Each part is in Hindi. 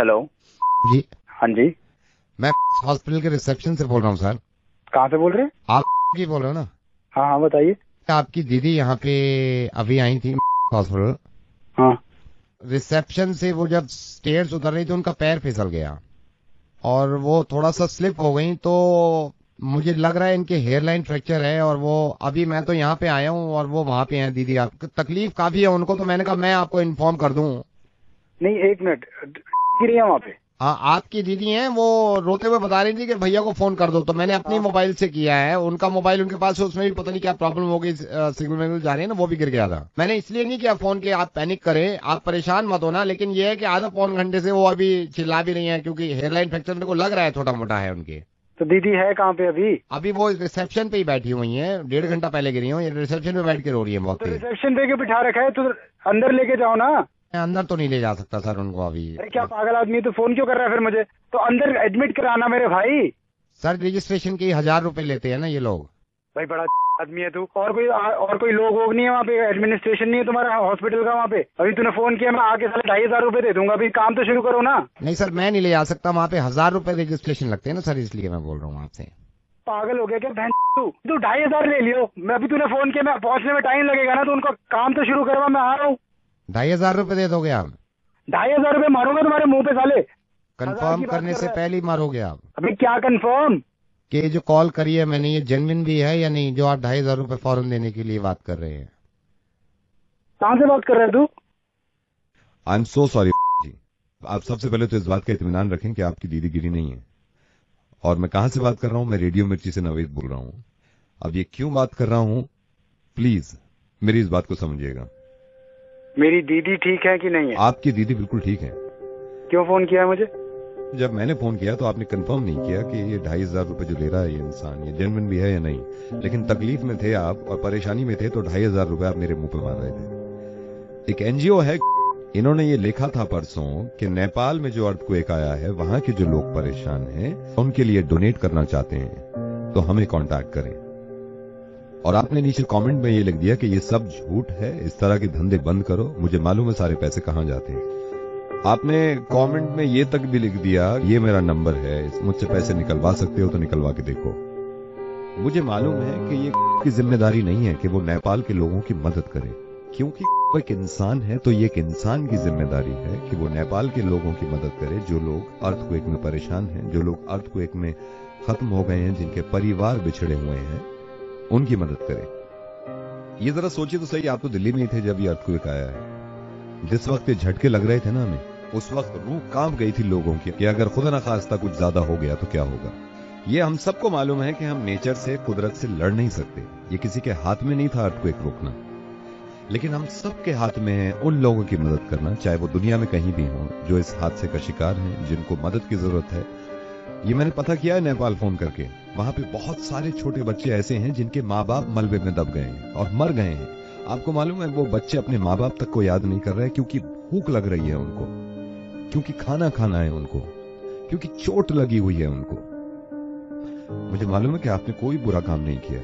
हेलो जी। हाँ जी। मैं हॉस्पिटल के रिसेप्शन से बोल रहा हूँ सर। कहाँ से बोल रहे हैं? आप की बोल रहे हो ना? हाँ हाँ बताइए। आपकी दीदी यहाँ पे अभी आई थी हॉस्पिटल। हाँ। रिसेप्शन से वो जब स्टेयर्स उतर रही थी उनका पैर फिसल गया और वो थोड़ा सा स्लिप हो गई, तो मुझे लग रहा है इनके हेयर लाइन फ्रैक्चर है। और वो अभी मैं तो यहाँ पे आया हूँ और वो वहां पे हैं। दीदी आपको तकलीफ काफी है उनको, तो मैंने कहा मैं आपको इन्फॉर्म कर दूं। नहीं एक मिनट, गिरी है वहाँ पे? हाँ, आपकी दीदी हैं, वो रोते हुए बता रही थी कि भैया को फोन कर दो, तो मैंने अपनी हाँ। मोबाइल से किया है। उनका मोबाइल उनके पास है, उसमें भी पता नहीं क्या प्रॉब्लम हो गई, सिग्नल विग्नल जा रहे हैं ना, वो भी गिर गया था। मैंने इसलिए नहीं किया फोन कि आप पैनिक करें, आप परेशान मत होना, लेकिन ये है कि आधा पौन घंटे से वो अभी चिल्ला भी रही है क्योंकि हेयरलाइन फ्रैक्चर उनको लग रहा है छोटा मोटा है उनके। तो दीदी है कहाँ पे अभी? अभी वो रिसेप्शन पे ही बैठी हुई है, 1.5 घंटा पहले गिरी हूँ, ये रिसेप्शन पे बैठ के रो रही है बहुत तो तेज। रिसेप्शन पे के बिठा रखा है, तो अंदर लेके जाओ ना। मैं अंदर तो नहीं ले जा सकता सर उनको अभी। अरे क्या पागल आदमी है, तो फोन क्यों कर रहा है फिर मुझे? तो अंदर एडमिट कराना मेरे भाई। सर रजिस्ट्रेशन के 1,000 रुपए लेते हैं ना ये लोग। भाई बड़ा आदमी है तू। और कोई लोग वोग नहीं है वहाँ पे? एडमिनिस्ट्रेशन नहीं है तुम्हारा हॉस्पिटल का वहाँ पे? अभी तूने फोन किया, मैं आके साले 2,500 रुपए दे दूंगा। अभी काम तो शुरू करो ना। नहीं सर, मैं नहीं ले जा सकता वहाँ पे, 1,000 रुपए रजिस्ट्रेशन लगते हैं ना सर, इसलिए मैं बोल रहा हूँ आपसे। पागल हो गया क्या बहन? तू 2,500 ले लियो। मैं अभी तूने फोन किया, मैं पहुंचने में टाइम लगेगा ना, तो उनका काम तो शुरू करवा, मैं आ रहा हूँ। 2,500 रुपए दे दोगे आप? 2,500 रुपए मारूंगा तुम्हारे मुंह पे साले। कंफर्म करने से पहले ही मारोगे आप? अभी क्या कंफर्म? कि ये जो कॉल करी है मैंने, ये जेन्युइन भी है या नहीं, जो आप 2,500 रुपए फौरन देने के लिए बात कर रहे हैं? कहाँ से बात कर रहे है तू? आई एम सो सॉरी जी। आप सबसे पहले तो इस बात का इत्मीनान रखें कि आपकी दीदी गिरी नहीं है। और मैं कहां से बात कर रहा हूं? मैं रेडियो मिर्ची से नवेद बोल रहा हूं। अब ये क्यों बात कर रहा हूं, प्लीज मेरी इस बात को समझिएगा। मेरी दीदी ठीक है कि नहीं है? आपकी दीदी बिल्कुल ठीक है। क्यों फोन किया है मुझे? जब मैंने फोन किया तो आपने कंफर्म नहीं किया कि ये 2,500 रुपए जो ले रहा है ये इंसान, ये जेन्युइन भी है या नहीं। लेकिन तकलीफ में थे आप और परेशानी में थे, तो 2,500 रुपए आप मेरे मुंह पे मार रहे थे। एक एनजीओ है, इन्होंने ये लिखा था परसों कि नेपाल में जो अर्थक्वेक आया है, वहां के जो लोग परेशान हैं उनके लिए डोनेट करना चाहते हैं, तो हमें कांटेक्ट करें। और आपने नीचे कमेंट में ये लिख दिया कि ये सब झूठ है, इस तरह के धंधे बंद करो, मुझे मालूम है सारे पैसे कहां जाते हैं। आपने कमेंट में ये तक भी लिख दिया, ये मेरा नंबर है, मुझसे पैसे निकलवा सकते हो तो निकलवा के देखो। मुझे मालूम है कि ये की जिम्मेदारी नहीं है कि वो नेपाल के लोगों की मदद करे, क्योंकि वो एक इंसान है, तो ये एक इंसान की जिम्मेदारी है कि वो नेपाल के लोगों की मदद करे, जो लोग अर्थक्वेक में परेशान हैं, जो लोग अर्थक्वेक में खत्म हो गए हैं, जिनके परिवार बिछड़े हुए हैं, उनकी मदद करे। ये जरा सोचिए तो सही, आप तो दिल्ली में ही थे जब ये अर्थक्वेक आया है। जिस वक्त ये झटके लग रहे थे ना हमें, उस वक्त रूह कांप गई थी लोगों की कि अगर खुदा न खास्ता कुछ ज्यादा हो गया तो क्या होगा। ये हम सबको मालूम है कि हम नेचर से, कुदरत से लड़ नहीं सकते, ये किसी के हाथ में नहीं था अर्थक्वेक रोकना। लेकिन हम सबके हाथ में है उन लोगों की मदद करना, चाहे वो दुनिया में कहीं भी हों, जो इस हादसे का शिकार हैं, जिनको मदद की जरूरत है। ये मैंने पता किया है नेपाल फोन करके, वहां पे बहुत सारे छोटे बच्चे ऐसे हैं जिनके माँ बाप मलबे में दब गए हैं और मर गए हैं। आपको मालूम है वो बच्चे अपने माँ बाप तक को याद नहीं कर रहे, क्योंकि भूख लग रही है उनको, क्योंकि खाना खाना है उनको, क्योंकि चोट लगी हुई है उनको। मुझे मालूम है कि आपने कोई बुरा काम नहीं किया,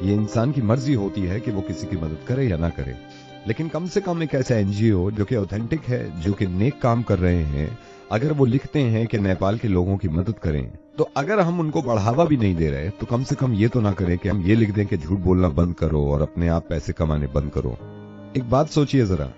ये इंसान की मर्जी होती है कि वो किसी की मदद करे या ना करे। लेकिन कम से कम एक ऐसा एनजीओ जो कि ऑथेंटिक है, जो कि नेक काम कर रहे हैं, अगर वो लिखते हैं कि नेपाल के लोगों की मदद करें, तो अगर हम उनको बढ़ावा भी नहीं दे रहे, तो कम से कम ये तो ना करें कि हम ये लिख दें कि झूठ बोलना बंद करो और अपने आप पैसे कमाने बंद करो। एक बात सोचिए जरा,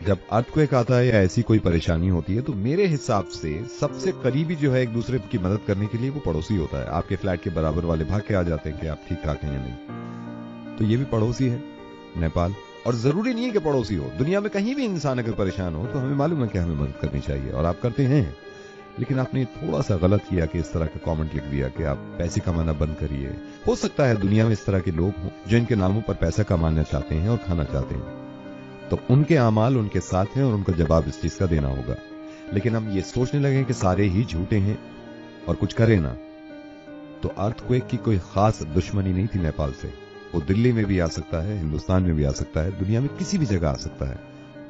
जब अर्थक्वेक आता है या ऐसी कोई परेशानी होती है, तो मेरे हिसाब से सबसे करीबी जो है एक दूसरे की मदद करने के लिए, वो पड़ोसी होता है। आपके फ्लैट के बराबर वाले भाग के आ जाते हैं कि आप ठीक ठाक हैं या नहीं। तो ये भी पड़ोसी है नेपाल, और जरूरी नहीं है कि पड़ोसी हो, दुनिया में कहीं भी इंसान अगर परेशान हो तो हमें मालूम है कि हमें मदद करनी चाहिए, और आप करते हैं। लेकिन आपने थोड़ा सा गलत किया कि इस तरह का कमेंट लिख दिया कि आप पैसे कमाना बंद करिए। हो सकता है दुनिया में इस तरह के लोग हों जो इनके नामों पर पैसा कमाना चाहते हैं और खाना चाहते हैं, तो उनके अमाल उनके साथ हैं और उनको जवाब इस चीज का देना होगा। लेकिन हम ये सोचने लगे कि सारे ही झूठे हैं और कुछ करें ना, तो अर्थक्वेक की कोई खास दुश्मनी नहीं थी नेपाल से। वो दिल्ली में भी आ सकता है, हिंदुस्तान में भी आ सकता है, दुनिया में किसी भी जगह आ सकता है।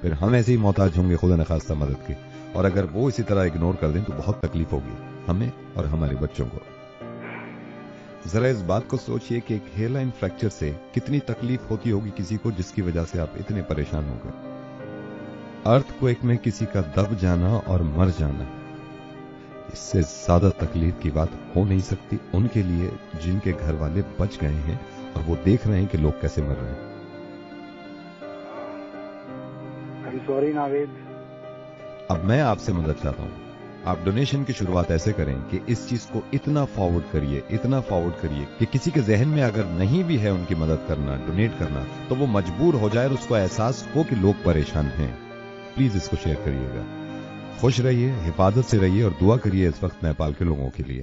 फिर हम ऐसे ही मोहताज होंगे खुदा न खास्ता मदद के, और अगर वो इसी तरह इग्नोर कर दें तो बहुत तकलीफ होगी हमें और हमारे बच्चों को। जरा इस बात को सोचिए कि एक हेयरलाइन फ्रैक्चर से कितनी तकलीफ होती होगी किसी को, जिसकी वजह से आप इतने परेशान हो गए। अर्थक्वेक में किसी का दब जाना और मर जाना, इससे ज्यादा तकलीफ की बात हो नहीं सकती उनके लिए जिनके घर वाले बच गए हैं और वो देख रहे हैं कि लोग कैसे मर रहे हैं। I am sorry Naved. अब मैं आपसे मदद चाहता हूं, आप डोनेशन की शुरुआत ऐसे करें कि इस चीज को इतना फॉरवर्ड करिए कि किसी के जहन में अगर नहीं भी है उनकी मदद करना, डोनेट करना, तो वो मजबूर हो जाए और उसको एहसास हो कि लोग परेशान हैं। प्लीज इसको शेयर करिएगा। खुश रहिए, हिफाजत से रहिए और दुआ करिए इस वक्त नेपाल के लोगों के लिए।